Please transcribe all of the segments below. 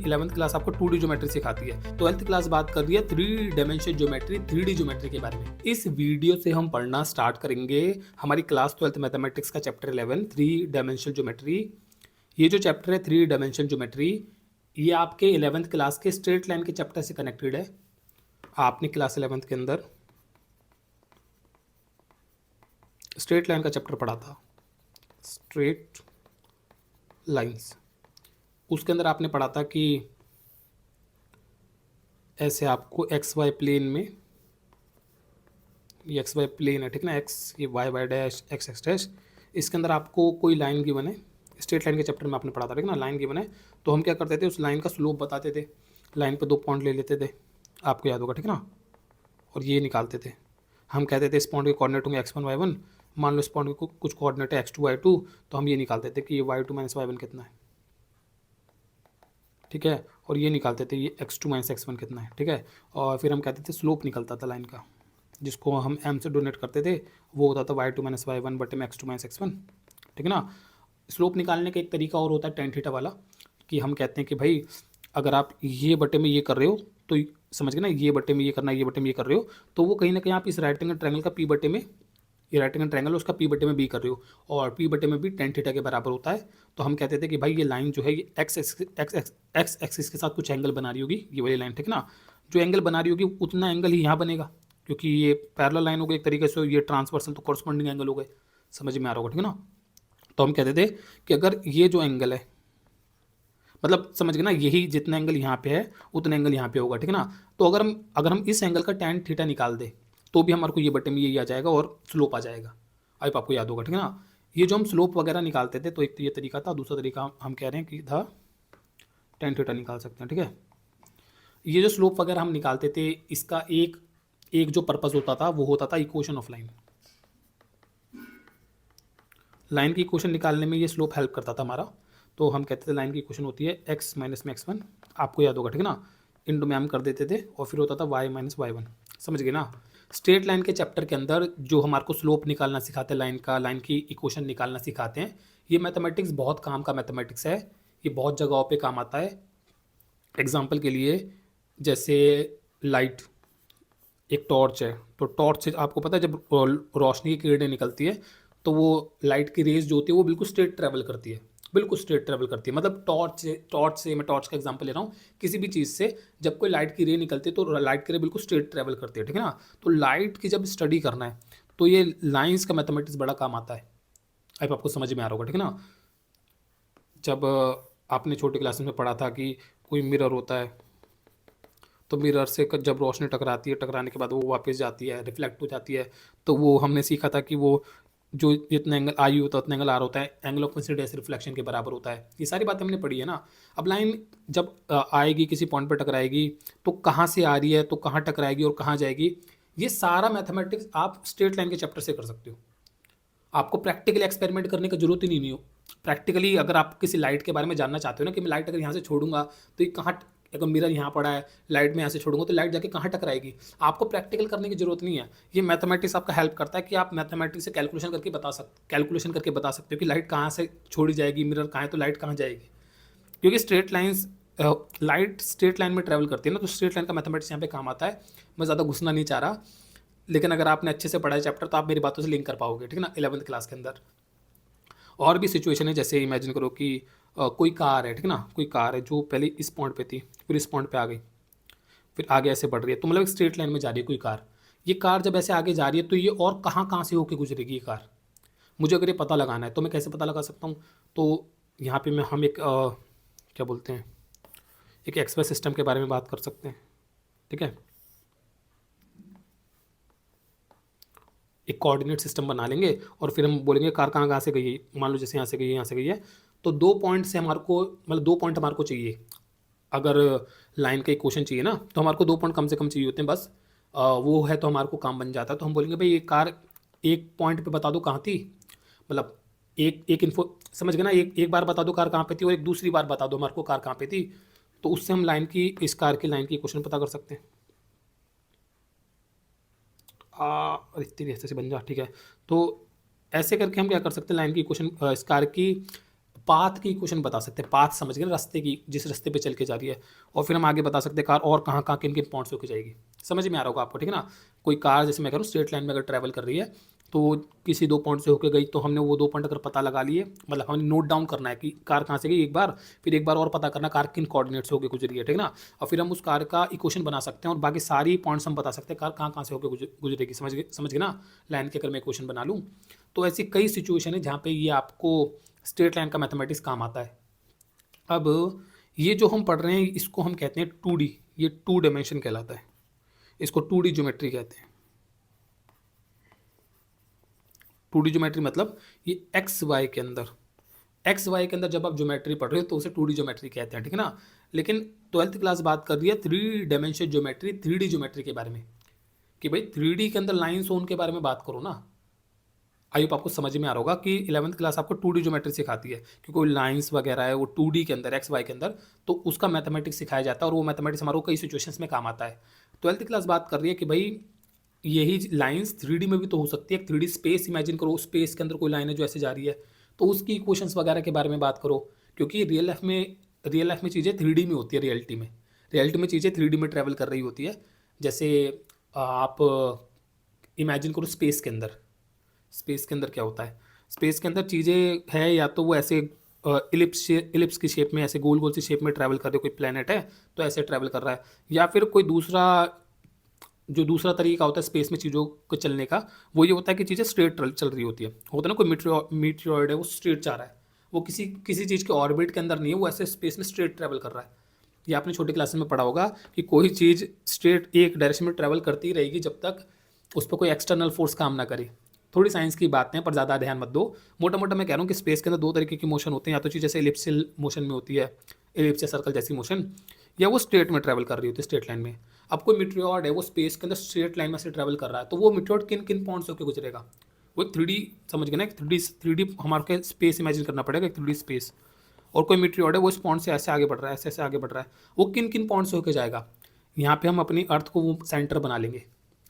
11th class आपको 2D geometry सिखाती है। 12th क्लास बात कर रही है 3 डायमेंशन ज्योमेट्री, 3D ज्योमेट्री के बारे में। इस वीडियो से हम पढ़ना स्टार्ट करेंगे हमारी क्लास 12th मैथमेटिक्स का चैप्टर 11 3 डायमेंशन ज्योमेट्री। ये जो चैप्टर है 3 डायमेंशन ज्योमेट्री, ये आपके 11th क्लास के स्ट्रेट लाइन के चैप्टर से कनेक्टेड है। आपने क्लास 11th के अंदर स्ट्रेट लाइन का चैप्टर पढ़ा था, स्ट्रेट लाइंस। उसके अंदर आपने पढ़ा था कि ऐसे आपको एक्स वाई प्लेन में, ये एक्स वाई प्लेन है ठीक ना, एक्स ये y y dash x x dash, इसके अंदर आपको कोई लाइन गिवन है। स्ट्रेट लाइन के चैप्टर में आपने पढ़ा था ठीक ना, लाइन गिवन है तो हम क्या करते थे, उस लाइन का स्लोप बताते थे, लाइन पे 2 पॉइंट ले लेते थे, आपको याद होगा ठीक ना, और ये निकालते थे। हम कहते थे इस पॉइंट के कोऑर्डिनेट होंगे x1 y1, मान लो इस पॉइंट के कुछ कोऑर्डिनेट है x2 y2, तो हम ये निकालते थे कि ये y2 माइनस y1 कितना है, ठीक है, और ये निकालते थे ये x2 माइनस x1 कितना है, ठीक है। और फिर हम कहते थे स्लोप निकलता था लाइन का, जिसको हम m से डोनेट करते थे, वो होता था y2 माइनस y1 बटे में x2 माइनस x1, ठीक है ना। स्लोप निकालने का एक तरीका और होता है टेन थीटा वाला, कि हम कहते हैं कि भाई अगर आप ये बटे में ये कर रहे हो तो समझ गए ना, ये बटे में ये करना, ये बटे में ये कर रहे हो, तो वो कहीं ना कहीं आप इस राइट एंगल ट्रायंगल का पी बटे में, ये राइट एंगल ट्रायंगल उसका पी बटे में बी कर रहे हो, और पी बटे में भी टेन थीटा के बराबर होता है। तो हम कहते थे कि भाई ये लाइन जो है ये एक्स एक्सिस के साथ कुछ एंगल बना रही होगी, ये वाली लाइन ठीक ना, जो एंगल बना रही होगी उतना एंगल ही यहाँ बनेगा, क्योंकि ये पैरेलल लाइन हो गई एक तरीके से, ये ट्रांसवर्सल तो कॉरस्पॉन्डिंग एंगल हो गए, समझ में आ रहा होगा ठीक है ना। तो हम कहते थे कि अगर ये जो एंगल है, मतलब समझ गए ना, यही जितना एंगल यहाँ पे है उतना एंगल यहाँ पे होगा ठीक है ना। तो अगर हम इस एंगल का tan थीटा निकाल दे तो भी हमारे को ये बटे में यही आ जाएगा और स्लोप आ जाएगा। अब आपको याद होगा ठीक है ना, ये जो हम स्लोप वगैरह निकालते थे तो एक तो ये तरीका था, दूसरा तरीका हम कह रहे हैं कि था tan थीटा निकाल सकते हैं ठीक है। ये जो स्लोप वगैरह हम निकालते थे, इसका एक एक जो पर्पज़ होता था वो होता था इक्वेशन ऑफ लाइन। लाइन की इक्वेशन निकालने में ये स्लोप हेल्प करता था हमारा। तो हम कहते थे लाइन की इक्वेशन होती है x माइनस में x1, आपको याद होगा ठीक है ना, इंटू में हम कर देते थे, और फिर होता था y माइनस y1, समझ गए ना। स्ट्रेट लाइन के चैप्टर के अंदर जो हमारे को स्लोप निकालना सिखाते हैं, लाइन का, लाइन की इक्वेशन निकालना सिखाते हैं, ये मैथमेटिक्स बहुत काम का मैथमेटिक्स है, ये बहुत जगहों पर काम आता है। एग्जाम्पल के लिए जैसे लाइट, एक टॉर्च है, तो टॉर्च से आपको पता है जब रोशनी की किरणें निकलती है तो वो लाइट की रेज जो होती है वो बिल्कुल स्ट्रेट ट्रैवल करती है, बिल्कुल स्ट्रेट ट्रैवल करती है। मतलब टॉर्च से मैं टॉर्च का एग्जांपल ले रहा हूँ, किसी भी चीज़ से जब कोई लाइट की रे निकलती है तो लाइट की रे बिल्कुल स्ट्रेट ट्रैवल करती है ठीक है ना। तो लाइट की जब स्टडी करना है तो ये लाइन्स का मैथमेटिक्स बड़ा काम आता है। अब आपको समझ में आ रहा होगा ठीक है ना। जब आपने छोटी क्लास में पढ़ा था कि कोई मिरर होता है, तो मिरर से जब रोशनी टकराती है, टकराने के बाद वो वापस जाती है, रिफ्लेक्ट हो जाती है, तो वो हमने सीखा था कि वो जो जितना एंगल आई होता है उतना एंगल आर होता है, एंगल ऑफ इंसिडेंस रिफ्लेक्शन के बराबर होता है। ये सारी बातें हमने पढ़ी है ना। अब लाइन जब आएगी किसी पॉइंट पर टकराएगी तो कहाँ से आ रही है, तो कहाँ टकराएगी और कहाँ जाएगी, ये सारा मैथमेटिक्स आप स्ट्रेट लाइन के चैप्टर से कर सकते हो। आपको प्रैक्टिकली एक्सपेरिमेंट करने की जरूरत ही नहीं हो। प्रैक्टिकली अगर आप किसी लाइट के बारे में जानना चाहते हो ना, कि मैं लाइट अगर यहाँ से छोड़ूंगा तो ये कहाँ, अगर मिरर यहाँ पड़ा है, लाइट में यहाँ से छोड़ूंगा तो लाइट जाके कहाँ टकराएगी, आपको प्रैक्टिकल करने की जरूरत नहीं है। ये मैथमेटिक्स आपका हेल्प करता है कि आप मैथमेटिक्स से कैलकुलेशन करके बता सकते हो कि लाइट कहाँ से छोड़ी जाएगी, मिरर कहाँ है तो लाइट कहाँ जाएगी। क्योंकि straight lines, light straight line में ट्रैवल करती है ना, तो स्ट्रेट लाइन का मैथमेटिक्स यहाँ पे काम आता है। मैं ज़्यादा घुसना नहीं चाह रहा, लेकिन अगर आपने अच्छे से पढ़ा है चैप्टर तो आप मेरी बातों से लिंक कर पाओगे ठीक है ना 11th क्लास के अंदर। और भी सिचुएशन है, जैसे इमेजिन करो कि कोई कार है ठीक है ना, कोई कार है जो पहले इस पॉइंट पे थी, फिर इस पॉइंट पे आ गई, फिर आगे ऐसे बढ़ रही है, तो मतलब एक स्ट्रेट लाइन में जा रही है कोई कार। ये कार जब ऐसे आगे जा रही है तो ये और कहाँ कहाँ से होके गुजरेगी ये कार, मुझे अगर ये पता लगाना है तो मैं कैसे पता लगा सकता हूँ। तो यहाँ पे हम एक क्या बोलते हैं, एक एक्सप्रेस सिस्टम के बारे में बात कर सकते हैं ठीक है। एक कोऑर्डिनेट सिस्टम बना लेंगे और फिर हम बोलेंगे कार कहाँ कहाँ से गई है, मान लो जैसे यहाँ से गई है, यहाँ से गई है, तो 2 पॉइंट से हमारे को, मतलब 2 पॉइंट हमारे को चाहिए। अगर लाइन का इक्वेशन चाहिए ना तो हमारे को 2 पॉइंट कम से कम चाहिए होते हैं बस, वो है तो हमारे को काम बन जाता है। तो हम बोलेंगे भाई ये कार एक पॉइंट पे बता दो कहाँ थी, मतलब एक एक इन्फो, समझ गए ना, एक बार बता दो कार कहाँ पे थी और एक दूसरी बार बता दो हमारे को कार कहाँ पे थी, तो उससे हम लाइन की, इस कार की लाइन की इक्वेशन पता कर सकते हैं। इतनी ऐसे से बन जा ठीक है। तो ऐसे करके हम क्या कर सकते हैं, लाइन की इक्वेशन, इस कार की पाथ की इक्वेशन बता सकते हैं, पाथ समझ गए ना, रास्ते की, जिस रास्ते पे चल के जा रही है। और फिर हम आगे बता सकते हैं कार और कहाँ कहाँ किन किन पॉइंट्स होकर जाएगी। समझ में आ रहा होगा आपको, ठीक है ना। कोई कार जैसे मैं कह रहा हूँ स्ट्रेट लाइन में अगर ट्रैवल कर रही है तो किसी 2 पॉइंट से होकर गई, तो हमने वो 2 पॉइंट अगर पता लगा लिए, मतलब हमें नोट डाउन करना है कि कार कहाँ से गई एक बार, फिर एक बार और पता करना कार किन कोऑर्डिनेट से होकर गुजरी है, ठीक है ना। और फिर हम उस कार का इक्वेशन बना सकते हैं और बाकी सारी पॉइंट्स हम बता सकते हैं कार कहाँ कहाँ से होकर गुजरेगी। समझ गए ना, लाइन के अगर मैं इक्वेशन बना लूँ। तो ऐसी कई सिचुएशन है जहाँ पे ये आपको स्ट्रेट लाइन का मैथमेटिक्स काम आता है। अब ये जो हम पढ़ रहे हैं इसको हम कहते हैं 2D, ये 2 डायमेंशन कहलाता है, इसको 2D ज्योमेट्री कहते हैं। 2D ज्योमेट्री मतलब ये एक्स वाई के अंदर जब आप ज्योमेट्री पढ़ रहे हो तो उसे 2D ज्योमेट्री कहते हैं, ठीक है ना। लेकिन 12th क्लास बात कर रही है 3 डायमेंशन ज्योमेट्री, 3D ज्योमेट्री के बारे में, कि भाई 3D के अंदर लाइन जोन के बारे में बात करो ना। आई होप आपको समझ में आ रहा होगा कि 11th क्लास आपको 2D ज्योमेट्री सिखाती है, क्योंकि कोई लाइंस वगैरह है वो 2D के अंदर, एक्स वाई के अंदर, तो उसका मैथमेटिक्स सिखाया जाता है और वो मैथमेटिक्स हमारे को कई सिचुएशंस में काम आता है। 12th क्लास बात कर रही है कि भाई यही लाइंस 3D में भी तो हो सकती है। 3D स्पेस इमेजिन करो, स्पेस के अंदर कोई लाइन है जो ऐसे जा रही है, तो उसकी इक्वेशंस वगैरह के बारे में बात करो, क्योंकि रियल लाइफ में चीज़ें 3D में होती है। रियलिटी में चीज़ें 3D में ट्रैवल कर रही होती है। जैसे आप इमेजिन करो स्पेस के अंदर क्या होता है, स्पेस के अंदर चीज़ें है या तो वो ऐसे इलिप्स की शेप में, ऐसे गोल गोल सी शेप में ट्रैवल कर रहे हो, कोई प्लेनेट है तो ऐसे ट्रैवल कर रहा है, या फिर कोई दूसरा तरीका होता है स्पेस में चीज़ों को चलने का, वो ये होता है कि चीज़ें स्ट्रेट चल रही होती है। होता है ना, कोई मीटियोरॉइड है वो स्ट्रेट जा रहा है, वो किसी किसी चीज़ के ऑर्बिट के अंदर नहीं है, वो ऐसे स्पेस में स्ट्रेट ट्रैवल कर रहा है। ये आपने छोटी क्लासेस में पढ़ा होगा कि कोई चीज़ स्ट्रेट एक डायरेक्शन में ट्रैवल करती रहेगी जब तक उस पर कोई एक्सटर्नल फोर्स काम ना करे। थोड़ी साइंस की बातें हैं पर ज़्यादा ध्यान मत दो। मोटा मोटा मैं कह रहा हूँ कि स्पेस के अंदर 2 तरीके की मोशन होते हैं, या तो चीज़ जैसे एलिप्सियल मोशन में होती है, एलिप्स या सर्कल जैसी मोशन, या वो स्ट्रेट में ट्रैवल कर रही होती है, स्ट्रेट लाइन में। अब कोई मीटियोरॉइड है वो स्पेस के अंदर स्ट्रेट लाइन में से ट्रैवल कर रहा है, तो वो मीटियोरॉइड किन किन पॉइंट्स होकर गुजरेगा। वो एक 3D, समझ गए ना, एक 3D हमारे को स्पेस इमेजिन करना पड़ेगा, एक 3D स्पेस। और कोई मीटियोरॉइड है वो इस पॉइंट से ऐसे आगे बढ़ रहा है, ऐसे आगे बढ़ रहा है, वो किन किन पॉइंट से होकर जाएगा। यहाँ पे हम अपनी अर्थ को वो सेंटर बना लेंगे,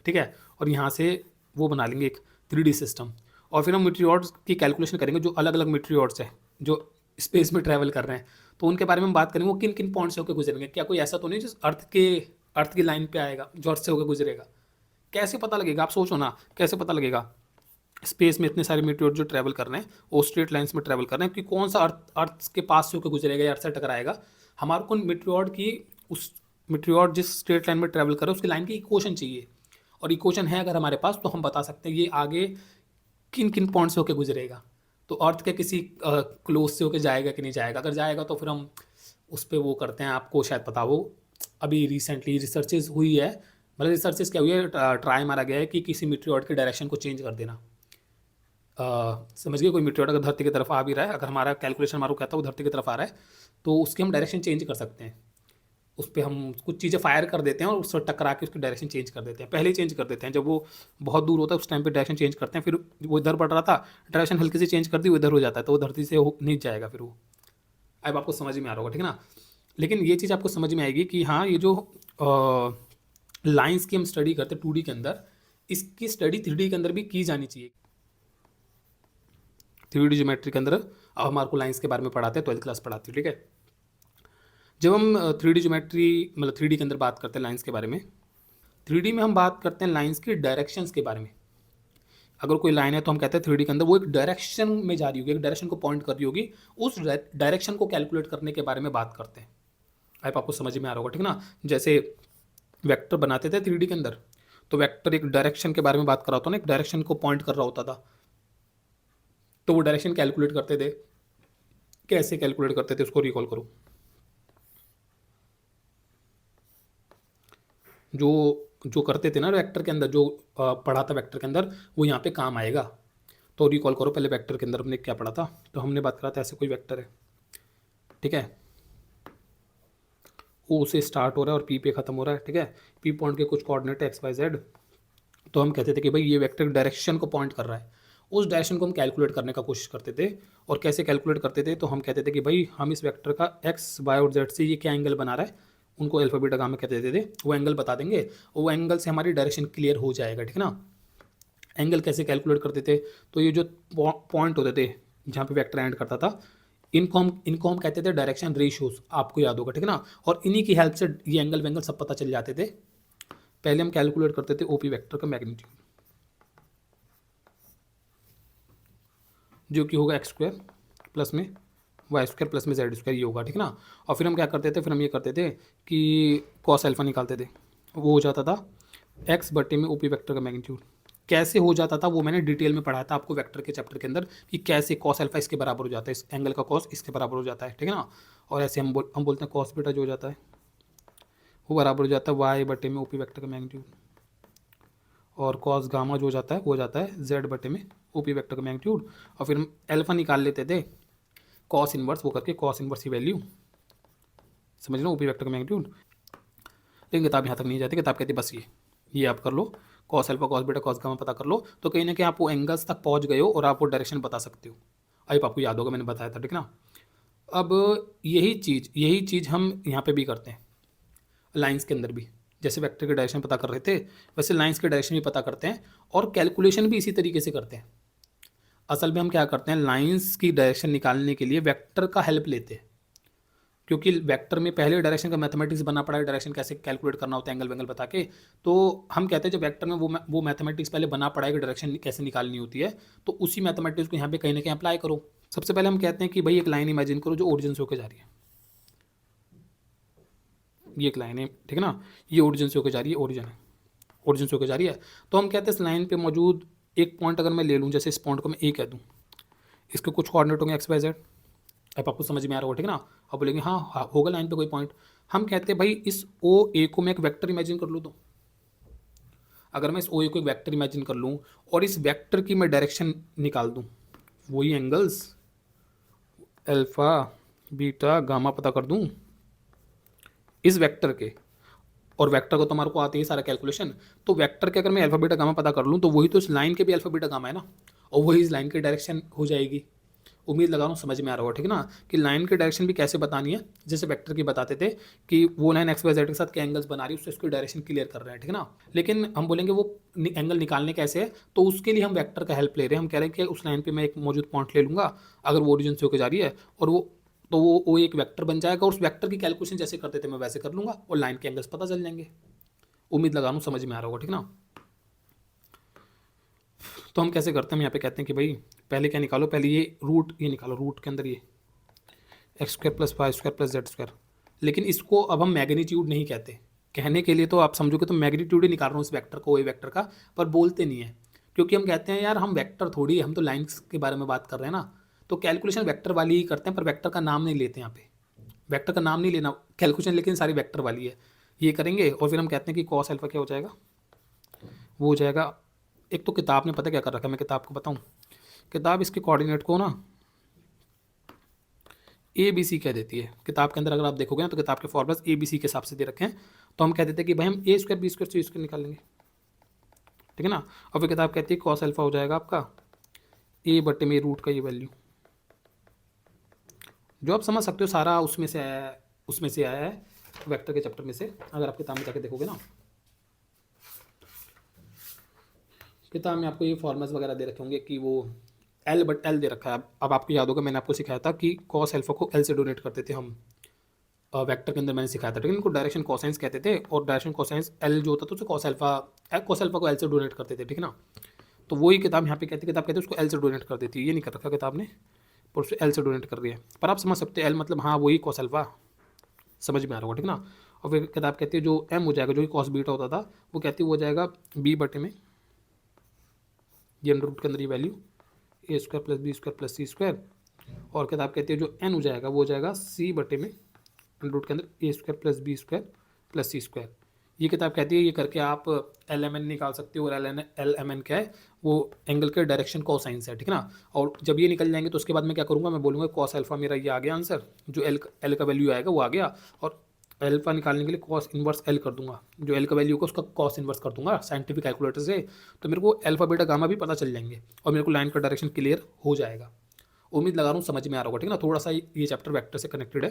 ठीक है, और यहाँ से वो बना लेंगे एक 3D सिस्टम। और फिर हम मीटियोरॉइड्स की कैलकुलेशन करेंगे, जो अलग अलग मीटियोरॉइड्स हैं जो स्पेस में ट्रैवल कर रहे हैं, तो उनके बारे में हम बात करेंगे वो किन किन पॉइंट से होकर गुजरेंगे। क्या कोई ऐसा तो नहीं जिस अर्थ की लाइन पे आएगा जो अर्थ से होकर गुजरेगा। कैसे पता लगेगा, आप सोचो ना, कैसे पता लगेगा स्पेस में इतने सारे मीटियोर जो ट्रैवल कर रहे हैं, वो स्ट्रेट लाइन्स में ट्रैवल कर रहे हैं, कि कौन सा अर्थ के पास से होकर गुजरेगा या अर्थ से टकराएगा। हमारे को मीटियोर जिस स्ट्रेट लाइन में ट्रैवल कर रहा है उसकी लाइन की इक्वेशन चाहिए, और इक्वेशन है अगर हमारे पास तो हम बता सकते हैं ये आगे किन किन पॉइंट से होकर गुजरेगा। तो अर्थ के किसी क्लोज से होकर जाएगा कि नहीं जाएगा, अगर जाएगा तो फिर हम उस पर वो करते हैं। आपको शायद पता हो, अभी रिसेंटली रिसर्चेज हुई है, मतलब रिसर्चेज क्या हुई है, ट्राई मारा गया है कि किसी मीटियोर के डायरेक्शन को चेंज कर देना। समझ गए, कोई मीटियोर अगर धरती की तरफ आ भी रहा है, अगर हमारा कैलकुलेशन हमारा कहता है वो धरती की तरफ आ रहा है, तो उसके हम डायरेक्शन चेंज कर सकते हैं। उस पर हम कुछ चीज़ें फायर कर देते हैं और उससे टकरा के उसकी डायरेक्शन चेंज कर देते हैं, पहले ही चेंज कर देते हैं। जब वो बहुत दूर होता है उस टाइम पे डायरेक्शन चेंज करते हैं, फिर वो इधर बढ़ रहा था, डायरेक्शन हल्की से चेंज कर दी, वो इधर हो जाता है, तो वो धरती से नहीं जाएगा फिर वो। अब आपको समझ में आ रहा होगा, ठीक है ना। लेकिन ये चीज़ आपको समझ में आएगी कि हाँ, ये जो लाइंस की हम स्टडी करते हैं 2D के अंदर, इसकी स्टडी 3D के अंदर भी की जानी चाहिए। 3D ज्योमेट्री के अंदर अब हमारे को लाइंस के बारे में पढ़ाते हैं, 12th क्लास पढ़ाती है, ठीक है। जब हम 3D ज्योमेट्री मतलब 3D के अंदर बात करते हैं लाइंस के बारे में, 3D में हम बात करते हैं लाइंस की डायरेक्शंस के बारे में। अगर कोई लाइन है तो हम कहते हैं 3D के अंदर वो एक डायरेक्शन में जा रही होगी, एक डायरेक्शन को पॉइंट कर रही होगी, उस डायरेक्शन को कैलकुलेट करने के बारे में बात करते हैं। अब आपको समझ में आ रहा होगा, ठीक है ना। जैसे वेक्टर बनाते थे 3D के अंदर, तो वेक्टर एक डायरेक्शन के बारे में बात कर रहा होता ना, एक डायरेक्शन को पॉइंट कर रहा होता था, तो वो डायरेक्शन कैलकुलेट करते थे। कैसे कैलकुलेट करते थे उसको रिकॉल करो। जो करते थे ना वेक्टर के अंदर, जो पढ़ा था वेक्टर के अंदर, वो यहाँ पे काम आएगा। तो रिकॉल करो, पहले वेक्टर के अंदर हमने क्या पढ़ा था। तो हमने बात करा था ऐसे कोई वेक्टर है, ठीक है, ओ से स्टार्ट हो रहा है और पी पे ख़त्म हो रहा है, ठीक है। पी पॉइंट के कुछ कोऑर्डिनेट एक्स वाई जेड, तो हम कहते थे कि भाई ये वेक्टर डायरेक्शन को पॉइंट कर रहा है। उस डायरेक्शन को हम कैलकुलेट करने का कोशिश करते थे। और कैसे कैलकुलेट करते थे, तो हम कहते थे कि भाई हम इस वेक्टर का एक्स वाई और जेड से ये क्या एंगल बना रहा है, उनको अल्फा बीटा गामा कहते थे, वो एंगल बता देंगे, और वो एंगल से हमारी डायरेक्शन क्लियर हो जाएगा, ठीक है ना। एंगल कैसे कैलकुलेट करते थे, तो ये जो पॉइंट होते थे जहाँ पे वेक्टर एंड करता था, इनको हम कहते थे डायरेक्शन रेशियोज, आपको याद होगा, ठीक है ना। और इन्हीं की हेल्प से ये एंगल वेंगल सब पता चल जाते थे। पहले हम कैलकुलेट करते थे ओपी वेक्टर का मैग्नीट्यूड, जो कि होगा एक्स स्क्वायर प्लस में वाई स्क्वायर प्लस में जेड स्क्वायर, ये होगा, ठीक है ना। और फिर हम क्या करते थे, फिर हम ये करते थे कि कॉस अल्फा निकालते थे, वो हो जाता था एक्स बटे में ओपी वेक्टर का मैग्नीट्यूड। कैसे हो जाता था वो मैंने डिटेल में पढ़ाया था आपको वेक्टर के चैप्टर के अंदर, कि कैसे कॉस अल्फा इसके बराबर हो जाता है, इस एंगल का कॉस इसके बराबर हो जाता है, ठीक है ना। और ऐसे हम बोलते हैं कॉस बीटा जो हो जाता है वो बराबर हो जाता है वाई बटे में ओपी वेक्टर का मैग्नीट्यूड, और कॉस गामा जो हो जाता है वो हो जाता है जेड बटे में ओपी वेक्टर का मैग्नीट्यूड। और फिर हम अल्फा निकाल लेते थे कॉस इनवर्स वो करके, कॉस इनवर्स की वैल्यू, समझ लो, ओपी वेक्टर का मैग्नीट्यूड। लेकिन किताब यहाँ तक नहीं जाती, किताब कहती बस ये आप कर लो, cos alpha cos beta cos gamma पता कर लो, तो कहीं ना कहीं आप वो एंगल्स तक पहुँच गए हो और आप वो डायरेक्शन बता सकते हो। आई आपको याद होगा मैंने बताया था, ठीक है ना। अब यही चीज़ हम यहाँ पे भी करते हैं लाइंस के अंदर भी, जैसे वेक्टर के डायरेक्शन पता कर रहे थे वैसे लाइंस के डायरेक्शन भी पता करते हैं, और कैलकुलेशन भी इसी तरीके से करते हैं। असल में हम क्या करते हैं, लाइंस की डायरेक्शन निकालने के लिए वेक्टर का हेल्प लेते हैं, क्योंकि वेक्टर में पहले डायरेक्शन का मैथमेटिक्स बनना पड़ा है, डायरेक्शन कैसे कैलकुलेट करना होता है एंगल वेंगल बता के। तो हम कहते हैं जब वेक्टर में वो मैथमेटिक्स पहले बना पड़ा है कि डायरेक्शन कैसे निकालनी होती है, तो उसी मैथमेटिक्स को यहाँ पे कहीं ना कहीं अप्लाई करो। सबसे पहले हम कहते हैं कि भाई एक लाइन इमेजिन करो जो ओरिजिन से होकर जा रही है, ये एक लाइन है, ठीक है ना, ये ओरिजिन से होकर जा रही है, ओरिजिन से होकर जा रही है। तो हम कहते हैं इस लाइन पे मौजूद एक पॉइंट अगर मैं ले लूँ, जैसे इस पॉइंट को मैं ए कह दूँ, इसके कुछ कोऑर्डिनेट होंगे एक्स वाई जेड, अब आपको समझ में आ रहा होगा, ठीक है ना। अब बोलेंगे हाँ होगा लाइन पे कोई पॉइंट, हम कहते हैं भाई इस ओ ए को मैं एक वेक्टर इमेजिन कर लूँ, तो अगर मैं इस ओ ए को एक वेक्टर इमेजिन कर लूँ और इस वेक्टर की मैं डायरेक्शन निकाल दूँ, वही एंगल्स अल्फा बीटा गामा पता कर दूँ इस वेक्टर के, और वेक्टर को तो हमारे को आते ही सारा कैलकुलेशन, तो वेक्टर के अगर मैं अल्फा बीटा गामा पता कर लूँ तो वही तो इस लाइन के भी अल्फा बीटा गामा है ना, और वही इस लाइन की डायरेक्शन हो जाएगी। उम्मीद लगा रहा हूँ समझ में आ रहा होगा, ठीक है ना, कि लाइन की डायरेक्शन भी कैसे बतानी है, जैसे वेक्टर की बताते थे कि वो लाइन एक्स वाई जेड के साथ क्या एंगल्स बना रही है, उससे उसकी डायरेक्शन क्लियर कर रहे हैं, ठीक है ना। लेकिन हम बोलेंगे वो एंगल निकालने कैसे है, तो उसके लिए हम वेक्टर का हेल्प ले रहे हैं। हम कह रहे हैं कि उस लाइन पर मैं एक मौजूद पॉइंट ले लूँगा, अगर वो ओरिजिन से होकर जा रही है, और वो एक वेक्टर बन जाएगा, और उस वेक्टर की कैलकुलेशन जैसे करते थे मैं वैसे कर लूँगा, और लाइन के एंगल्स पता चल जाएंगे। उम्मीद लगा लूँ समझ में आ रहा होगा, ठीक ना। तो हम कैसे करते हैं, हम यहाँ पे कहते हैं कि भाई पहले क्या निकालो, पहले ये निकालो, रूट के अंदर ये x square plus y square plus z square. लेकिन इसको अब हम मैग्नीट्यूड नहीं कहते, कहने के लिए तो आप समझोगे तो मैग्नीट्यूड ही निकाल रहा हूँ इस वेक्टर को, ये वेक्टर का, पर बोलते नहीं है, क्योंकि हम कहते हैं यार हम वेक्टर थोड़ी, हम तो लाइन्स के बारे में बात कर रहे हैं ना, तो कैलकुलेशन वेक्टर वाली ही करते हैं, पर वेक्टर का नाम नहीं लेते यहाँ पे, वेक्टर का नाम नहीं लेना कैलकुलेशन, लेकिन सारी वेक्टर वाली है, ये करेंगे। और फिर हम कहते हैं कि कॉस अल्फा क्या हो जाएगा, वो हो जाएगा, एक तो किताब ने पता क्या कर रखा है, मैं किताब को बताऊँ, किताब इसके कोऑर्डिनेट को ना ए बी सी कह देती है। किताब के अंदर अगर आप देखोगे ना तो किताब के फॉर्मूलाज ए बी सी के हिसाब से दे रखे हैं, तो हम कह देते हैं कि भाई हम ए स्क्वायर बी स्क्वायर सी स्क्वायर निकाल लेंगे, ठीक है ना। और फिर किताब कहती है कॉस अल्फा हो जाएगा आपका ए बटे में रूट का ये वैल्यू, जो आप समझ सकते हो सारा उसमें से आया है वेक्टर के चैप्टर में से, अगर आप किताब में जाके देखोगे ना, किताब में आपको ये फॉर्मूलाज वगैरह दे रखे होंगे कि वो एल दे रखा है। अब आपको याद होगा मैंने आपको सिखाया था कि कॉस अल्फा को एल से डोनेट करते थे हम, वेक्टर के अंदर मैंने सिखाया था, ठीक है। इनको डायरेक्शन कोसाइंस कहते थे, और डायरेक्शन कोसाइंस एल जो होता था उसे कॉस अल्फा को एल से डोनेट करते थे, ठीक है ना। तो वही किताब यहाँ पे कहती है, किताब कहते हैं उसको एल से डोनेट कर देती है, ये नहीं कर रखा किताब ने, पर उसको एल से डोनेट कर रही है, पर आप समझ सकते हैं एल मतलब हाँ वही कॉस अल्फा, समझ में आ रहा होगा, ठीक ना। और फिर किताब कहती है जो एम हो जाएगा, जो कि कॉस बीटा होता था, वो कहती है वो हो जाएगा बी बटे में ये अंडर रूट के अंदर ये value A square plus B square plus C square, और किताब कहती है जो एन हो जाएगा वो हो जाएगा सी बटे में अंडर रूट के अंदर A square plus B square plus C square. ये किताब कहती है ये करके आप एल एम एन निकाल सकते हो, और एल एम एन क्या है, वो एंगल के डायरेक्शन कोसाइंस है, ठीक है ना। और जब ये निकल जाएंगे तो उसके बाद मैं क्या करूँगा, मैं बोलूँगा कॉस अल्फा मेरा ये आ गया आंसर, जो एल का वैल्यू आएगा वो आ गया, और अल्फा निकालने के लिए कॉस इन्वर्स एल कर दूंगा, जो एल का वैल्यू होगा उसका कॉस इन्वर्स कर दूंगा साइंटिफिक कैलकुलेटर से, तो मेरे को अल्फा बीटा गामा भी पता चल जाएंगे, और मेरे को लाइन का डायरेक्शन क्लियर हो जाएगा। उम्मीद लगा रहा हूँ समझ में आ रहा होगा, ठीक है ना। थोड़ा सा ये चैप्टर वेक्टर से कनेक्टेड है,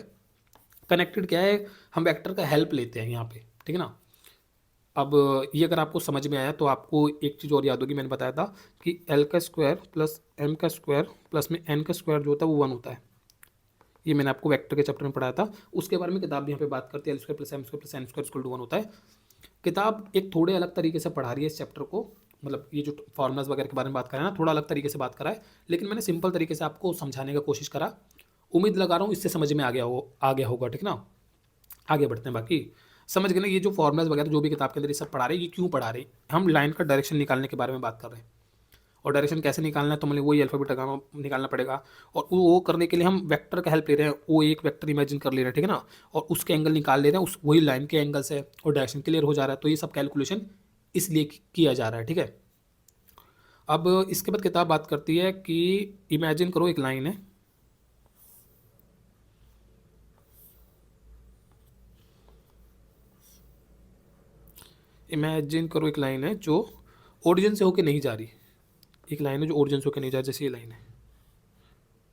कनेक्टेड क्या है, हम वेक्टर का हेल्प लेते हैं यहाँ पे, ठीक है ना। अब ये अगर आपको समझ में आया तो आपको एक चीज़ और याद होगी, मैंने बताया था कि एल का स्क्वायर प्लस एम का स्क्वायर प्लस में एन का स्क्वायर जो होता है वो 1 होता है, ये मैंने आपको वेक्टर के चैप्टर में पढ़ाया था, उसके बारे में किताब यहाँ पे बात करती है। L square plus m square plus n square equal to 1 होता है। किताब एक थोड़े अलग तरीके से पढ़ा रही है इस चैप्टर को, मतलब ये जो फॉर्मूलाज वगैरह के बारे में बात करें ना, थोड़ा अलग तरीके से बात करा है, लेकिन मैंने सिंपल तरीके से आपको समझाने का कोशिश करा। उम्मीद लगा रहा हूँ इससे समझ में आ गया होगा, ठीक ना। आगे बढ़ते हैं, बाकी समझ गए ना। ये जो फॉर्मूलाज वगैरह जो भी किताब के अंदर ये सब पढ़ा रहे हैं, ये क्यों पढ़ा रहे हैं? हम लाइन का डायरेक्शन निकालने के बारे में बात कर रहे हैं। और डायरेक्शन कैसे निकालना है, तो मतलब वही अल्फाबेट गामा निकालना पड़ेगा। और वो करने के लिए हम वेक्टर का हेल्प ले रहे हैं। वो एक वेक्टर इमेजिन कर ले रहे हैं, ठीक है ना, और उसके एंगल निकाल ले रहे हैं उस वही लाइन के एंगल से, और डायरेक्शन क्लियर हो जा रहा है। तो ये सब कैलकुलेशन इसलिए किया जा रहा है, ठीक है। अब इसके बाद किताब बात करती है कि इमेजिन करो एक लाइन है, इमेजिन करो एक लाइन है जो ओरिजिन से होके नहीं जा रही। एक लाइन है जो ओरिजिन से होके नहीं जा रही, जैसे ये लाइन है,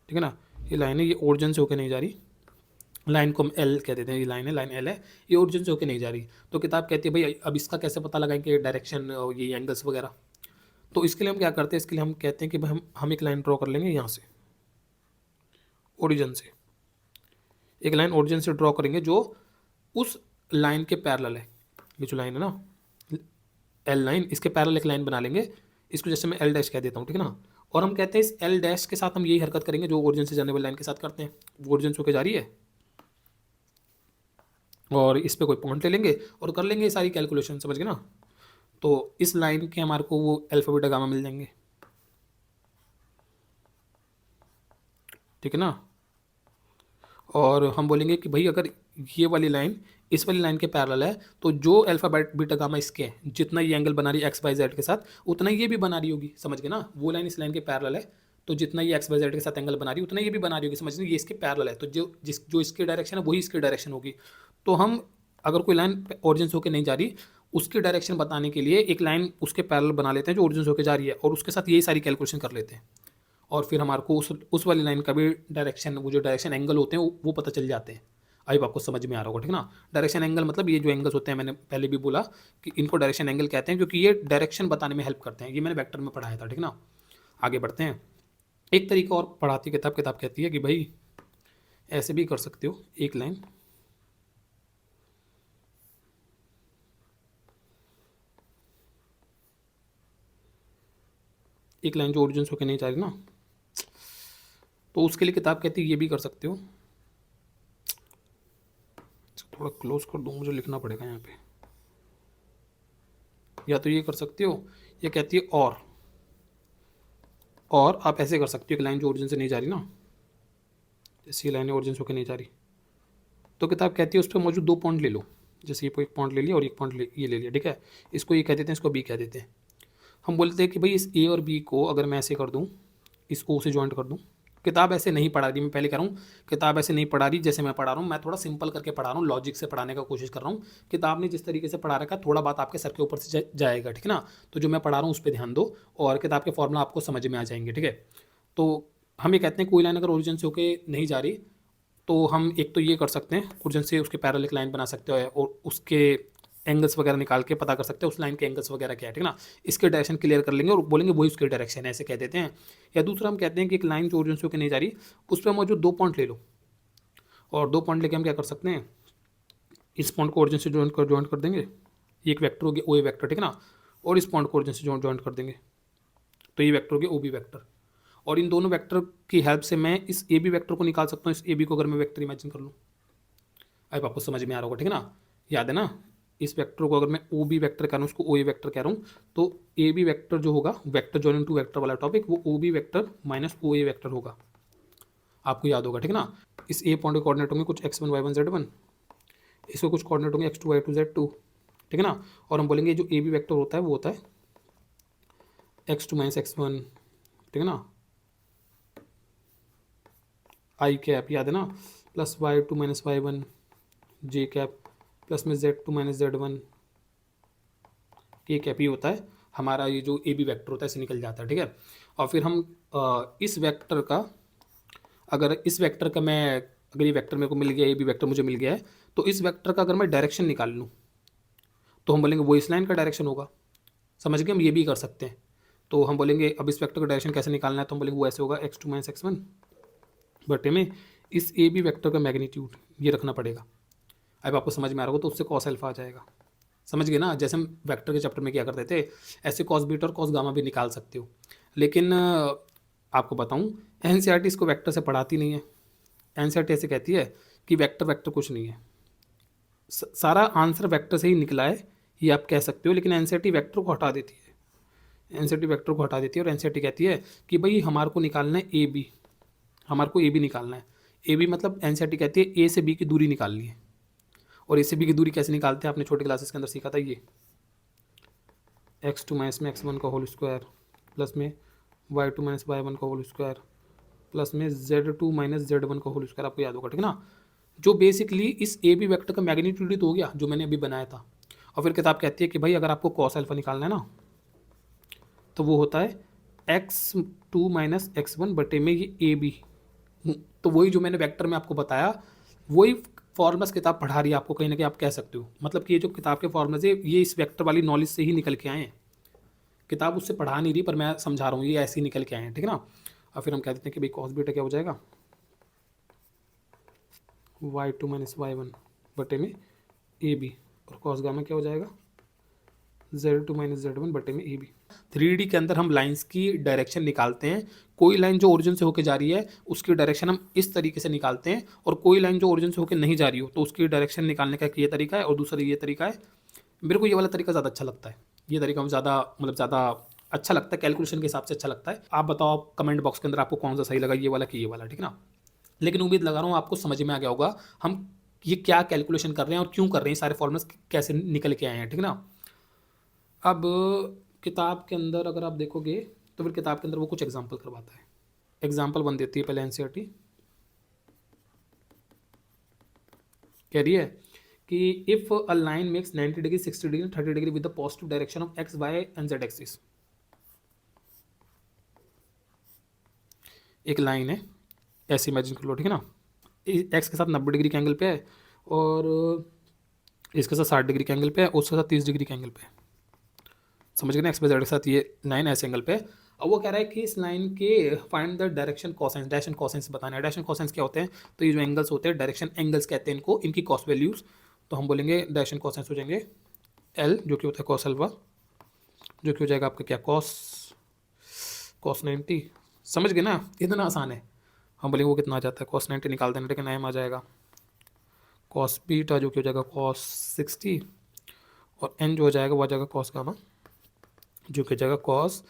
ठीक है ना। ये लाइन है, ये ओरिजिन से होके नहीं जा रही। लाइन को हम एल कह देते हैं, ये लाइन है, लाइन एल है, ये ओरिजिन से होके नहीं जा रही। तो किताब कहती है भाई अब इसका कैसे पता लगाएंगे डायरेक्शन, ये एंगल्स वगैरह। तो इसके लिए हम क्या करते हैं, इसके लिए हम कहते हैं कि भाई हम एक लाइन ड्रॉ कर लेंगे यहाँ से, ओरिजिन से एक लाइन ओरिजिन से ड्रॉ करेंगे जो उस लाइन के पैरेलल है। ये जो लाइन है ना एल लाइन, इसके पैरेलल एक लाइन बना लेंगे। इसको जैसे मैं एल डैश कह देता हूँ, ठीक है ना। और हम कहते हैं इस एल डैश के साथ हम यही हरकत करेंगे जो ओरिजिन से जाने वाली लाइन के साथ करते हैं। वो ओरिजिन से होकर जा रही है, और इस पर कोई पॉइंट ले लेंगे और कर लेंगे सारी कैलकुलेशन, समझ गए ना। तो इस लाइन के हमारे को वो अल्फा बीटा गामा मिल जाएंगे, ठीक है ना। और हम बोलेंगे कि भाई अगर ये वाली लाइन इस वाली लाइन के पैरेलल है, तो जो अल्फा बीटा गामा इसके है, जितना ये एंगल बना रही है एक्स वाई जेड के साथ, उतना ये भी बना रही होगी, समझ गए ना। वो लाइन इस लाइन के पैरेलल है, तो जितना ये एक्स वाई जेड के साथ एंगल बना रही है उतना ये भी बना रही होगी, समझ गए। ये इसके पैरेलल है, तो जो इसकी डायरेक्शन है वही इसकी डायरेक्शन होगी। तो हम अगर कोई लाइन ओरिजिन से होकर नहीं जा रही, उसकी डायरेक्शन बताने के लिए एक लाइन उसके पैरेलल बना लेते हैं जो ओरिजिन से होकर जा रही है, और उसके साथ यही सारी कैलकुलेशन कर लेते हैं। और फिर हमारे को उस वाली लाइन का भी डायरेक्शन, वो जो डायरेक्शन एंगल होते हैं वो पता चल जाते हैं। आई आपको समझ में आ रहा होगा, ठीक है ना। डायरेक्शन एंगल मतलब ये जो एंगल्स होते हैं, मैंने पहले भी बोला कि इनको डायरेक्शन एंगल कहते हैं, क्योंकि ये डायरेक्शन बताने में हेल्प करते हैं। ये मैंने वेक्टर में पढ़ाया था, ठीक है ना। आगे बढ़ते हैं। एक तरीका और पढ़ाती किताब कहती है कि भाई ऐसे भी कर सकते हो, एक लाइन जो ओरिजिन से होकर नहीं जा रही ना, तो उसके लिए किताब कहती है ये भी कर सकते हो। थोड़ा क्लोज कर दूँ, मुझे लिखना पड़ेगा यहाँ पे। या तो ये कर सकते हो, ये कहती है और आप ऐसे कर सकते हो, एक लाइन जो ओरिजिन से नहीं जा रही ना, जैसे ये लाइन ओरिजिन से होकर नहीं जा रही, तो किताब कहती है उस पर मौजूद 2 पॉइंट ले लो। जैसे ये एक पॉइंट ले लिया और एक पॉइंट ये ले लिया, ठीक है। इसको ये कह देते हैं, इसको बी कह देते हैं। हम बोलते हैं कि भाई इस ए और बी को अगर मैं ऐसे कर दूँ, इस ओ से जॉइंट कर दूँ। किताब ऐसे नहीं पढ़ा रही, मैं पहले कह रहा हूँ, किताब ऐसे नहीं पढ़ा रही जैसे मैं पढ़ा रहा हूँ। मैं थोड़ा सिंपल करके पढ़ा रहा हूँ, लॉजिक से पढ़ाने का कोशिश कर रहा हूँ। किताब ने जिस तरीके से पढ़ा रखा है, थोड़ा बात आपके सर के ऊपर से जाएगा, ठीक है ना। तो जो मैं पढ़ा रहा हूँ उस पर ध्यान दो, और किताब के फॉर्मूला आपको समझ में आ जाएंगे, ठीक है। तो हम ये कहते हैं कोई लाइन अगर ओरिजिन से होके नहीं जा रही, तो हम एक तो ये कर सकते हैं, ओरिजिन से उसके पैरेलल एक लाइन बना सकते हो, और उसके एंगल्स वगैरह निकाल के पता कर सकते हैं उस लाइन के एंगल्स वगैरह क्या है, ठीक है ना। इसके डायरेक्शन क्लियर कर लेंगे और बोलेंगे वही उसकी डायरेक्शन है, ऐसे कह देते हैं। या दूसरा हम कहते हैं कि एक लाइन जो ओरिजिन से होकर नहीं जा रही, उस पर मौजूद 2 पॉइंट ले लो, और 2 पॉइंट लेके हम क्या कर सकते हैं, इस पॉइंट को ओरिजिन से जॉइंट कर देंगे। ये एक वेक्टर हो गया ओ ए वेक्टर, ठीक है ना। और इस पॉइंट को ओरिजिन से जॉइंट कर देंगे, तो ये वेक्टर हो गया ओ बी वेक्टर। और इन दोनों वेक्टर की हेल्प से मैं इस ए बी वेक्टर को निकाल सकता हूँ। इस ए बी को अगर मैं वेक्टर इमेजिन कर लूँ, अब आपको समझ में आ रहा होगा, ठीक है ना। याद है ना, इस वेक्टर को अगर मैं ओ बी वेक्टर कह रहा हूँ, उसको ओ ए वेक्टर कह रहा हूँ, तो ए बी वेक्टर जो होगा, वेक्टर जॉइन टू वेक्टर वाला टॉपिक, वो O B vector minus O ए वेक्टर होगा। आपको याद होगा, ठीक है ना। इस ए पॉइंट के कोऑर्डिनेट होंगे कुछ x1 y1 z1, इसको कुछ कोऑर्डिनेट होंगे x2 y2 z2, ठीक है ना। और हम बोलेंगे जो ए बी वेक्टर होता है वो होता है x2 माइनस x1, ठीक है ना, आई कैप, याद है ना, प्लस y2 माइनस y1 जे कैप, प्लस में z2 माइनस z1 के कैप। ही होता है हमारा ये जो ए बी वेक्टर होता है, इसे निकल जाता है, ठीक है। और फिर हम इस वेक्टर का, अगर इस वेक्टर का मैं, अगर ये वेक्टर मेरे को मिल गया, ए बी वेक्टर मुझे मिल गया है, तो इस वेक्टर का अगर मैं डायरेक्शन निकाल लूँ, तो हम बोलेंगे वो इस लाइन का डायरेक्शन होगा, समझ गए। हम ये भी कर सकते हैं। तो हम बोलेंगे अब इस वेक्टर का डायरेक्शन कैसे निकालना है, तो हम बोलेंगे वो ऐसे होगा x2 माइनस x1 बटे में इस ए बी वेक्टर का मैग्नीट्यूड ये रखना पड़ेगा। अब आपको समझ में आ रहा होगा तो उससे कॉस अल्फा आ जाएगा। समझ गए ना, जैसे हम वेक्टर के चैप्टर में क्या करते थे, ऐसे कॉस बीटा और कॉस गामा भी निकाल सकते हो। लेकिन आपको बताऊं, एनसीईआरटी इसको वेक्टर से पढ़ाती नहीं है। एनसीईआरटी ऐसे कहती है कि वेक्टर वेक्टर कुछ नहीं है, सारा आंसर वेक्टर से ही निकला है, ये आप कह सकते हो। लेकिन एनसीईआरटी वेक्टर को हटा देती है, एनसीईआरटी वेक्टर को हटा देती है और एनसीईआरटी कहती है कि भाई हमारे को निकालना है ए बी, हमारे को ए बी निकालना है। ए बी मतलब एनसीईआरटी कहती है ए से बी की दूरी निकालनी है। और ए से बी की दूरी कैसे निकालते हैं, आपने छोटे क्लासेस के अंदर सीखा था, ये x2 माइनस में x1 का होल स्क्वायर प्लस में y2 माइनस y1 का होल स्क्वायर प्लस में z2 माइनस z1 का होल स्क्वायर, आपको याद होगा, ठीक ना। जो बेसिकली इस ए बी वेक्टर का मैग्नीट्यूड ही तो हो गया जो मैंने अभी बनाया था। और फिर किताब कहती है कि भाई अगर आपको कॉस अल्फा निकालना है ना, तो वो होता है x2 माइनस x1 बटे में ये ए बी। तो वही जो मैंने वेक्टर में आपको बताया, वही फॉर्मूलास किताब पढ़ा रही है आपको, कहीं ना कहीं आप कह सकते हो। मतलब कि ये जो किताब के फॉर्मूलास है ये इस वेक्टर वाली नॉलेज से ही निकल के आए हैं। किताब उससे पढ़ा नहीं रही, पर मैं समझा रहा हूँ, ये ऐसे ही निकल के आए हैं, ठीक है ना। और फिर हम कह देते हैं कि भाई कॉस बीटा क्या हो जाएगा, y2 माइनस y1 बटे में ए बी, और कॉस गामा क्या हो जाएगा, z2 माइनस z1 बटे में ए बी। 3D के अंदर हम लाइंस की डायरेक्शन निकालते हैं। कोई लाइन जो ओरिजिन से होकर जा रही है उसकी डायरेक्शन हम इस तरीके से निकालते हैं, और कोई लाइन जो ओरिजिन से होकर नहीं जा रही हो तो उसकी डायरेक्शन निकालने का एक ये तरीका है और दूसरा ये तरीका है। मेरे को ये वाला तरीका ज़्यादा अच्छा लगता है, ये तरीका मुझे ज़्यादा अच्छा लगता है, कैलकुलेशन के हिसाब से अच्छा लगता है। आप बताओ, आप कमेंट बॉक्स के अंदर आपको कौन सा सही लगा, ये वाला कि ये वाला, ठीक है ना। लेकिन उम्मीद लगा रहा हूँ आपको समझ में आ गया होगा हम ये क्या कैलकुलेशन कर रहे हैं और क्यों कर रहे हैं, सारे फॉर्मूलास कैसे निकल के आए हैं, ठीक है ना। अब किताब के अंदर अगर आप देखोगे तो फिर किताब के अंदर वो कुछ एग्जाम्पल करवाता है। एग्जाम्पल 1 देती है पहले एनसीईआरटी, कह रही है कि if a line makes 90 degree 60 degree 30 degree with the positive direction of x y and z axis. एक लाइन है, ऐसे इमेजिन कर लो, ठीक है ना। एक्स के साथ 90 डिग्री के एंगल पे है और इसके साथ 60 डिग्री के एंगल पे है, उसके साथ 30 डिग्री के एंगल पे है। समझ गए ना, एक्स वाई जेड के साथ ये लाइन ऐसे एंगल पे है। अब वो कह रहा है कि इस लाइन के find the direction cosines, direction cosines बताना है। डायरेक्शन कोसाइंस क्या होते हैं, तो ये जो एंगल्स होते हैं डायरेक्शन एंगल्स कहते हैं इनको, इनकी कॉस वैल्यूज। तो हम बोलेंगे डायरेक्शन कोसाइंस हो जाएंगे एल, जो कि होता है कॉस अल्फा, जो कि हो जाएगा आपका क्या, कॉस 90। समझ गए ना, इतना आसान है। हम बोलेंगे वो कितना आ जाता है, कॉस 90 निकाल देना, लेकिन एम आ जाएगा कॉस बीटा, जो कि हो जाएगा कॉस 60, और एन जो हो जाएगा वो आ जाएगा कॉस गामा, जो कि हो जाएगा कॉस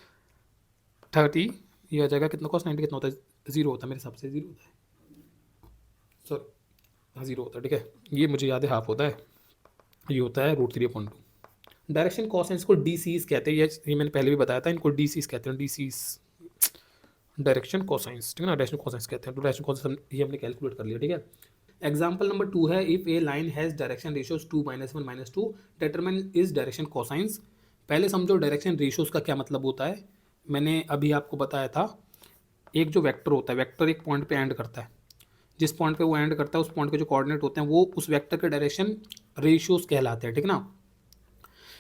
30। ये आ जाएगा कितना, कॉस 90 कितना होता है, 0 होता है मेरे हिसाब से, 0 होता है, सॉरी हाँ 0 होता है, ठीक है। ये मुझे याद है हाफ होता है, ये होता है √3/2। डायरेक्शन कोसाइंस को डी सीज कहते हैं, ये मैंने पहले भी बताया था, इनको डी सीज कहते हैं, डी सीज डायरेक्शन कोसाइंस, ठीक है ना, डायरेक्शन कोसाइंस कहते हैं। तो डायरेक्शन कोसाइंस ये हमने कैलकुलेट कर लिया, ठीक है। एग्जाम्पल नंबर 2 है, if A line has direction ratios 2 -1 -2 determine is direction cosines. पहले समझो डायरेक्शन रेशियोज का क्या मतलब होता है। मैंने अभी आपको बताया था, एक जो वेक्टर होता है, वेक्टर एक पॉइंट पे एंड करता है, जिस पॉइंट पे वो एंड करता है उस पॉइंट के जो कोऑर्डिनेट होते हैं वो उस वेक्टर के डायरेक्शन रेशियोज कहलाते हैं, ठीक है ना।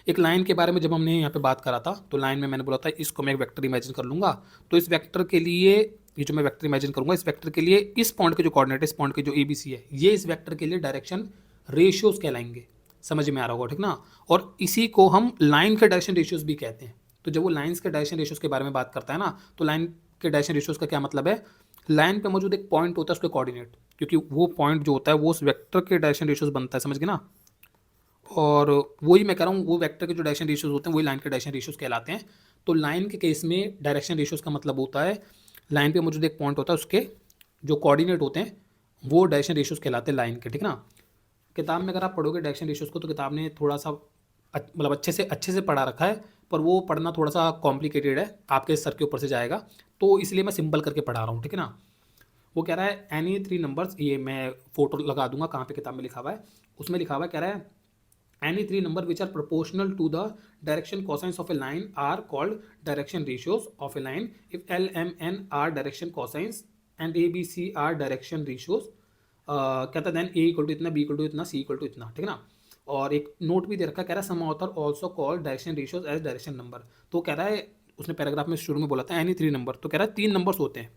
एक लाइन के बारे में जब हमने यहाँ पे बात करा था, तो लाइन में मैंने बोला था इसको मैं एक वेक्टर इमेजिन कर लूँगा, तो इस वेक्टर के लिए ये जो मैं वेक्टर इमेजिन करूँगा, इस वेक्टर के लिए इस पॉइंट के जो कोऑर्डिनेट है, इस पॉइंट के जो ABC है, ये इस वेक्टर के लिए डायरेक्शन रेशियोज कहलाएंगे। समझ में आ रहा होगा, ठीक ना। और इसी को हम लाइन के डायरेक्शन रेशियोज भी कहते हैं। तो जब वो लाइन्स के डायरेक्शन रेशियोज के बारे में बात करता है ना, तो लाइन के डायरेक्शन रेशियोज का क्या मतलब है, लाइन पे मौजूद एक पॉइंट होता है उसके कोऑर्डिनेट, क्योंकि वो पॉइंट जो होता है वो उस वेक्टर के डायरेक्शन रेशियोज बनता है, समझ गए ना। और वही मैं कह रहा हूँ, वो वेक्टर के जो डायरेक्शन रेशियोज होते हैं वही लाइन के डायरेक्शन रेशियोज कहलाते हैं। तो लाइन के केस में डायरेक्शन रेशियोज का मतलब होता है लाइन पे मौजूद एक पॉइंट होता है उसके जो कोऑर्डिनेट होते हैं वो डायरेक्शन रेशियोज कहलाते हैं लाइन के, ठीक ना। किताब में अगर आप पढ़ोगे डायरेक्शन रेशियोज को तो किताब ने थोड़ा सा मतलब अच्छे से पढ़ा रखा है, पर वो पढ़ना थोड़ा सा कॉम्प्लिकेटेड है, आपके सर के ऊपर से जाएगा, तो इसलिए मैं सिंपल करके पढ़ा रहा हूँ, ठीक है ना। वो कह रहा है एनी 3 नंबर्स, ये मैं फोटो लगा दूंगा कहाँ पे किताब में लिखा हुआ है, उसमें लिखा हुआ है, कह रहा है any 3 number which are proportional to the direction cosines of a line are called direction ratios of a line. If L, M, N are direction cosines and A, B, C are direction ratios, कहता है then A equal to इतना, B equal to इतना, C equal to इतना, ठीक है ना। और एक नोट भी दे रखा है, कह रहा है some author also call direction ratios as direction number. तो कह रहा है, उसने पैराग्राफ में शुरू में बोला था एनी 3 नंबर, तो कह रहा है 3 नंबर्स होते हैं,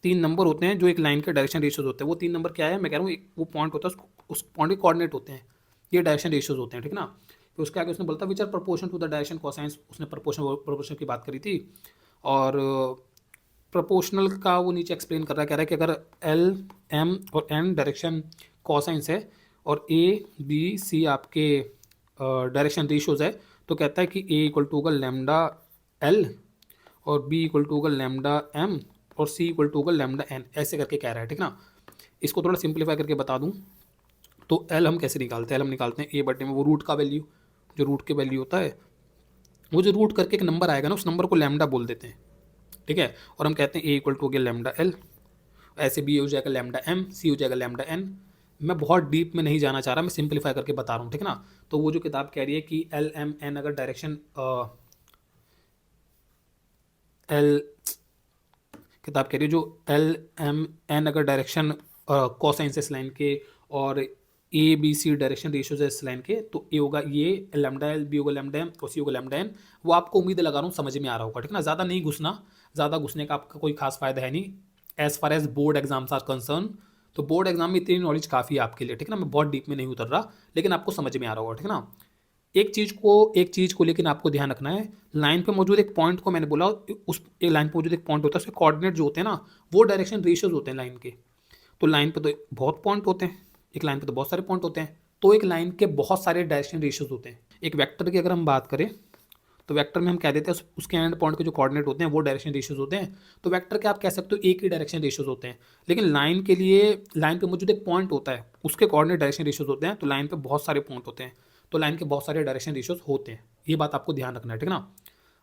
तीन नंबर होते हैं जो एक लाइन के डायरेक्शन रेशियोज होते हैं। वो तीन नंबर क्या है, मैं कह रहा हूँ वो पॉइंट होता है, उस पॉइंट के कोऑर्डिनेट होते हैं, ये डायरेक्शन रेशियोज होते हैं, ठीक है ना। फिर उसके आगे उसने बोलता which are proportion to the direction cosines, उसने प्रोपोर्शन की बात करी थी। और प्रोपोर्शनल का वो नीचे एक्सप्लेन कर रहा है, कह रहा है कि अगर एल एम और एन डायरेक्शन कोसाइंस है और ए बी सी आपके डायरेक्शन रेशियोज है, तो कहता है कि ए इक्वल टू होगा लैम्डा एल और बी इक्वल टू होगा लैम्डा एम और सी इक्वल टू होगा लैम्डा एन, ऐसे करके कह रहा है, ठीक ना। इसको थोड़ा सिंप्लीफाई करके बता दूं तो एल हम कैसे निकालते हैं, एल हम निकालते हैं ए बटे में वो रूट का वैल्यू, जो रूट के वैल्यू होता है, वो जो रूट करके एक नंबर आएगा ना, उस नंबर को लैम्डा बोल देते हैं, ठीक है। और हम कहते हैं ए इक्वल टू हो गया लैम्डा एल, ऐसे बी हो जाएगा लैम्डा एम, सी हो जाएगा लैम्डा एन। मैं बहुत डीप में नहीं जाना चाह रहा, मैं सिंप्लीफाई करके बता रहा हूँ, ठीक है ना। तो वो जो किताब कह रही है कि एल एम एन अगर डायरेक्शन एल किताब कह रही है जो एल एम एन अगर डायरेक्शन कोसाइंस इस लाइन के और A B C direction ratios है इस लाइन के, तो ए होगा ये लैम्डा एल, बी होगा लैम्डा एम और सी होगा लैम्डा एन। वो आपको उम्मीद लगा रहा हूँ समझ में आ रहा होगा, ठीक ना। ज़्यादा नहीं घुसना, ज़्यादा घुसने का आपका कोई खास फायदा है नहीं as far as board exams are concerned. तो बोर्ड एग्जाम में इतनी नॉलेज काफ़ी है आपके लिए, ठीक है ना। मैं बहुत डीप में नहीं उतर रहा, लेकिन आपको समझ में आ रहा होगा, ठीक है ना। एक चीज़ को लेकिन आपको ध्यान रखना है, लाइन पे मौजूद एक पॉइंट को मैंने बोला, उस एक लाइन पे मौजूद एक पॉइंट होता है, उसके कोऑर्डिनेट जो होते हैं ना, वो डायरेक्शन रेशियोज होते हैं लाइन के। तो लाइन पे तो बहुत पॉइंट होते हैं, एक लाइन पे तो बहुत सारे पॉइंट होते हैं, तो एक लाइन के बहुत सारे डायरेक्शन रेशियोज होते हैं। एक वेक्टर की अगर हम बात करें तो वेक्टर में हम कह देते हैं उसके एंड पॉइंट के जो कोऑर्डिनेट होते हैं वो डायरेक्शन रेशियोज होते हैं। तो वेक्टर के आप कह सकते हो एक ही डायरेक्शन रेशियोज होते हैं, लेकिन लाइन के लिए लाइन पे मौजूद एक पॉइंट होता है, उसके कोऑर्डिनेट डायरेक्शन रेशियोज होते हैं। तो लाइन पे बहुत सारे पॉइंट होते हैं, तो लाइन के बहुत सारे डायरेक्शन रेशियोज होते हैं, ये बात आपको ध्यान रखना है, ठीक है ना।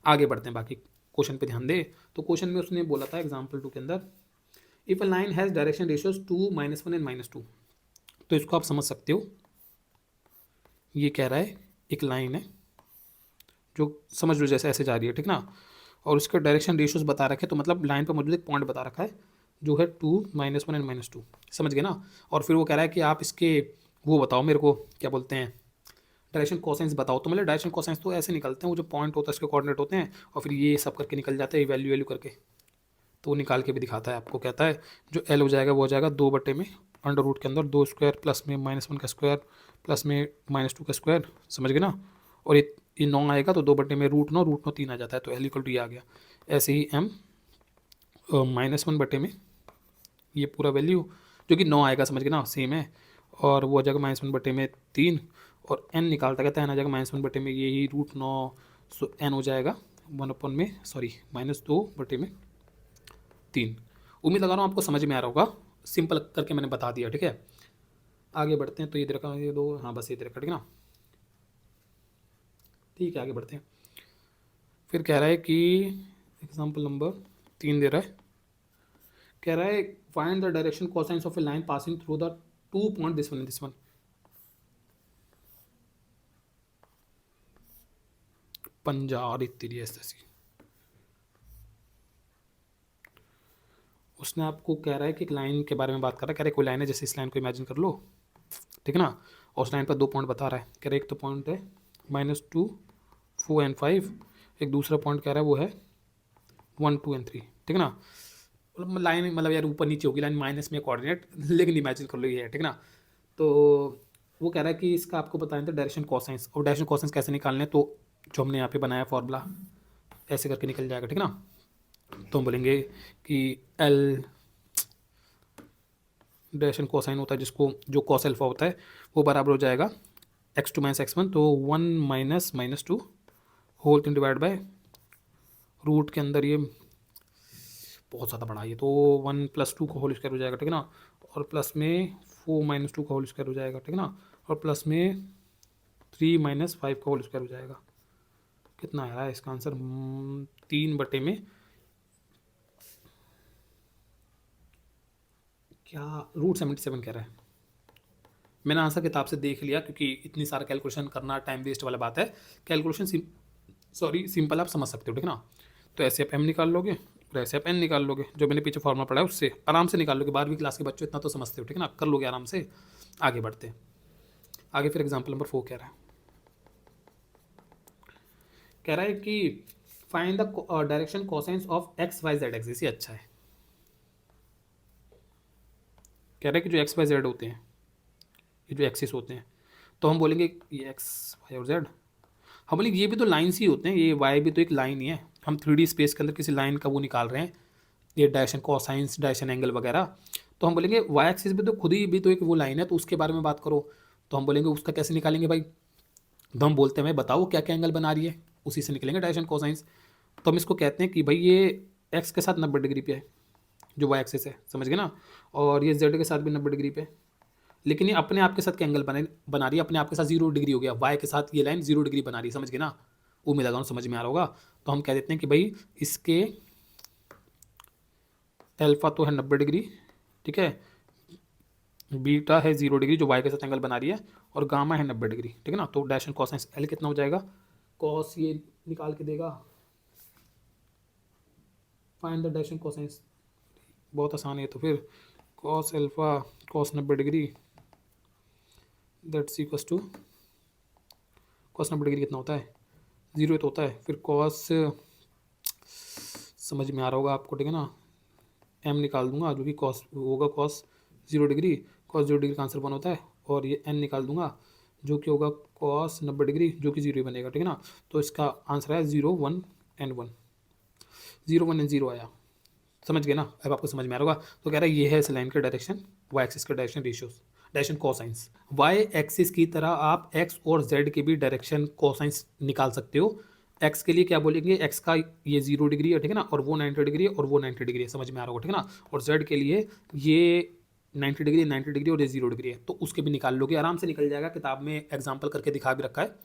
आगे बढ़ते हैं, बाकी क्वेश्चन पे ध्यान दे। तो क्वेश्चन में उसने बोला था एग्जाम्पल 2 के अंदर, if a line has direction ratios 2 -1 and -2, तो इसको आप समझ सकते हो, ये कह रहा है एक लाइन है जो समझ लो जैसे ऐसे जा रही है, ठीक ना। और उसके डायरेक्शन रेशियोज बता रखे, तो मतलब लाइन पर मौजूद एक पॉइंट बता रखा है जो है 2 -1 एंड -2, समझ गए ना। और फिर वो कह रहा है कि आप इसके वो बताओ मेरे को, क्या बोलते हैं, डायरेक्शन कोसाइंस बताओ। तो मतलब डायरेक्शन कोसाइंस तो ऐसे निकलते हैं, वो जो पॉइंट होता है उसके कोऑर्डिनेट होते हैं और फिर ये सब करके निकल जाते हैं वैल्यू वैल्यू करके। तो वो निकाल के भी दिखाता है आपको, कहता है जो एल हो जाएगा वो हो जाएगा 2 बटे में अंडर रूट के अंदर 2 स्क्वायर प्लस में -1 का स्क्वायर प्लस में -2 का स्क्वायर, समझ गए ना। और ये 9 आएगा तो 2 बटे में रूट नो 3 आ जाता है, तो एल इक्वल टू ये आ गया। ऐसे ही एम -1 बटे में ये पूरा वैल्यू जो कि 9 आएगा, समझ गए ना, सेम है। और वो आ जाएगा -1 बटे में 3, और एन निकालता कहता है एन आ जाएगा -1 बटे में ये ही √9, सो एन हो जाएगा 1 में -2 बटे में 3। उम्मीद लगा रहा हूँ आपको समझ में आ रहा होगा, सिंपल करके मैंने बता दिया, ठीक है। आगे बढ़ते हैं, तो ये दे रखा ये दो, हाँ बस ये दे रखा, ठीक है ना। ठीक है, आगे बढ़ते हैं। फिर कह रहा है कि एग्जाम्पल नंबर 3 दे रहा है, कह रहा है find the direction cosines of A line passing through the 2 point this one this one. Punjab इतनी ऐसी उसने आपको कह रहा है कि एक लाइन के बारे में बात कर रहा है, कह रहा है कोई लाइन है, जैसे इस लाइन को इमेजिन कर लो, ठीक है ना। और उस लाइन पर 2 पॉइंट बता रहा है, कह रहा है एक तो पॉइंट है -2 4 एंड 5, एक दूसरा पॉइंट कह रहा है वो है 1 2 एंड 3, ठीक है ना। मतलब लाइन मतलब यार ऊपर नीचे होगी लाइन, माइनस में कोऑर्डिनेट, लेकिन इमेजिन कर लो ये है, ठीक है ना। तो वो कह रहा है कि इसका आपको बताएं तो डायरेक्शन कोसाइंस, और डायरेक्शन कोसाइंस कैसे निकालने, तो जो हमने यहाँ पे बनाया फॉर्मूला ऐसे करके निकल जाएगा, ठीक है ना। तो हम बोलेंगे कि एल डायरेक्शन कोसाइन होता है जिसको जो कॉस अल्फा होता है वो बराबर हो जाएगा x2 - x1, तो 1 - -2 होल 3 डिवाइड बाय रूट के अंदर ये बहुत ज़्यादा बड़ा, ये तो 1 + 2 का होल स्क्वायर हो जाएगा, ठीक है ना। और प्लस में 4 - 2 का होल स्क्वायर हो जाएगा, ठीक है ना। और प्लस में 3 - 5 का होल स्क्वायर हो जाएगा। कितना आ रहा है इसका आंसर, 3 बटे में क्या √77 कह रहा है। मैंने आंसर किताब से देख लिया क्योंकि इतनी सारा कैलकुलेशन करना टाइम वेस्ट वाला बात है। कैलकुलेशन सिंपल आप समझ सकते हो, ठीक है ना। तो ऐसे आप एम निकाल लोगे और ऐसे आप एन निकाल लोगे, जो मैंने पीछे फॉर्मूला पढ़ा है उससे आराम से निकाल लोगे। 12वीं क्लास के बच्चों इतना तो समझते हो, ठीक है ना, कर लोगे आराम से। आगे बढ़ते हैं, आगे फिर एग्जाम्पल नंबर 4 कह रहा है कि find the direction cosines of x y z axis. ये अच्छा है, कह रहे हैं कि जो एक्स वाई जेड होते हैं, ये जो एक्सिस होते हैं, तो हम बोलेंगे ये एक्स वाई और जेड, हम बोलेंगे ये भी तो लाइन्स ही होते हैं, ये वाई भी तो एक लाइन ही है। हम 3D स्पेस के अंदर किसी लाइन का वो निकाल रहे हैं, ये डायरेक्शन कोसाइंस, डायरेक्शन एंगल वगैरह, तो हम बोलेंगे वाई एक्सिस भी तो खुद ही भी तो एक वो लाइन है, तो उसके बारे में बात करो। तो हम बोलेंगे उसका कैसे निकालेंगे भाई, तो हम बोलते हैं भाई बताओ क्या क्या एंगल बना रही है, उसी से निकलेंगे डायरेक्शन कोसाइंस। तो हम इसको कहते हैं कि भाई ये एक्स के साथ 90 डिग्री पे है, जो वाई एक्सिस है, समझ गए ना, और ये जेड के साथ भी 90 डिग्री पे है। लेकिन ये अपने आप के साथ क्या एंगल बना रही है, अपने आप के साथ 0 डिग्री हो गया, वाई के साथ ये लाइन 0 डिग्री बना रही है, समझ गए ना। उम्मीद लगा समझ में आ रहा होगा। तो हम कह देते हैं कि भाई इसके एल्फा तो है 90 डिग्री, ठीक है, बीटा है 0 डिग्री जो वाई के साथ एंगल बना रही है, और गामा है 90 डिग्री, ठीक है ना। तो डैश एंड कॉसाइंस एल कितना हो जाएगा, कॉस ये निकाल के देगा, find the dash and cosines, बहुत आसान है। तो फिर cos alpha cos 90 degree that's equals to, cos 90 degree कितना होता है, 0 तो होता है, फिर कॉस, समझ में आ रहा होगा आपको, ठीक है ना, एम निकाल दूंगा जो कि कॉस होगा, कॉस 0 डिग्री, कॉस 0 डिग्री का आंसर 1 होता है, और ये एन निकाल दूंगा जो कि होगा कॉस 90 डिग्री जो कि 0 ही बनेगा, ठीक है ना। तो इसका आंसर है 0 1 एंड 1, 0 1 एंड 0 आया, समझ गए ना। अब आपको समझ में आ रहा होगा। तो कह रहा है ये है इस लाइन का डायरेक्शन, वाई एक्सिस का direction ratios, direction cosines. Y axis की तरह आप एक्स और जेड के भी डायरेक्शन कोसाइंस निकाल सकते हो। एक्स के लिए क्या बोलेंगे, एक्स का ये 0 डिग्री है, ठीक है ना, और वो 90 डिग्री है, और वो 90 डिग्री है, समझ में आ रहा होगा, ठीक है ना। और जेड के लिए ये 90 डिग्री, 90 डिग्री और ये 0 डिग्री है, तो उसके भी निकाल लोगे, आराम से निकल जाएगा, किताब में एग्जाम्पल करके दिखा भी रखा है,